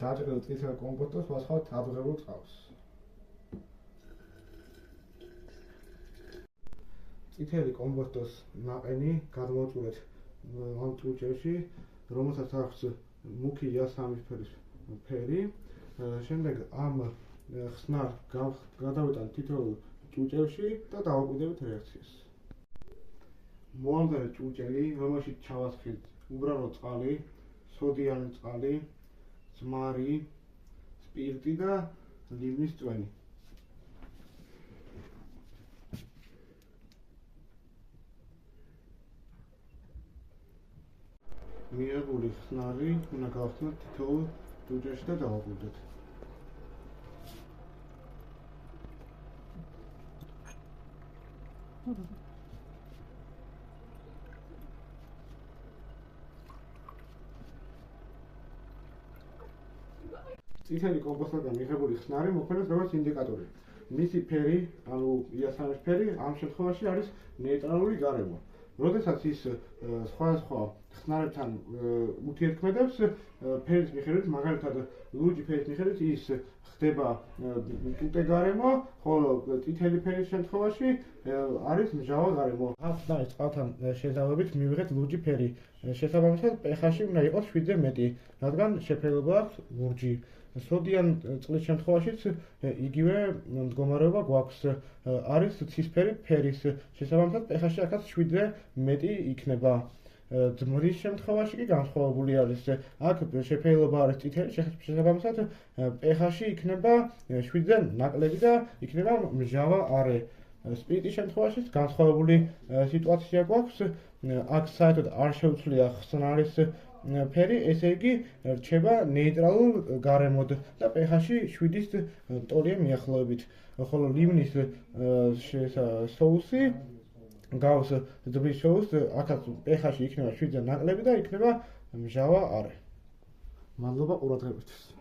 დაჭრილ წითელ კომპოტოს ვასხავთ აბღებულ წყალს. წითელი კომპოტოს ნაყენი გადმოვწურეთ ამ ჭურჭელში, რომელსაც აქვს მუქი იასამნისფერის ფერი. შემდეგ ამ ხსნარ გადავიტანთ თითოეულ ჭურჭელში და დავაკვირდებით რეაქციას. მოამზადეთ ჭურჭელი, რომელშიც ჩავასხივთ უბრალო წყალი, სოდიანი წყალი, ძმარი, სპირტი და ლიმნის წვენი. მიღებული ხსნარი უნდა გავხსნათ თითოეულ ჭურჭელში და დავაკვირდეთ. წითელი კომპოსტიდან მიღებული ხსნარი მოქმედებს როგორც ინდიკატორი. მისი ფერი, ანუ იასამნის ფერი, ამ შემთხვევაში არის ნეიტრალური გარემო. როდესაც ის სხვადასხვა ხსნარებთან ურთიერთქმედებს ფერის მიხედვით, მაგალითად ლურჯი ფერის მიხედვით ის ხდება ტუტე გარემო, ხოლო წითელი ფერის შემთხვევაში არის მჟავა გარემო. ხსნარის წყალთან შეზავებით მივიღეთ ლურჯი ფერი. შესაბამისად pH-ი უნდა იყოს 7-ზე მეტი, რადგან შეფერილობა აქვს ლურჯი. სოდიან წყლის შემთხვევაშიც იგივე მდგომარეობა გვაქვს. არის ცისფერი ფერის, შესაბამისად pH-ი აქაც 7-ზე მეტი იქნება. ძმრის შემთხვევაში კი განსხვავებული არის. აქ შეფერილობა არის წითელი, შესაბამისად pH-ი იქნება 7-ზე ნაკლები და იქნება მჟავა არე. სპირტის შემთხვევაშიც განსხვავებული სიტუაცია გვაქვს. აქ საერთოდ არ შეუცვლია ხსნარის ფერი, ესე იგი რჩება ნეიტრალურ გარემოდ და pH-ი 7-ის ტოლია მიახლოებით. ხოლო ლიმნის соуსი გავს ძვრის соуს, აქაც pH-ი იქნება 7-ზე ნაკლები და იქნება მჟავა არე. მადლობა ყურადღებისთვის.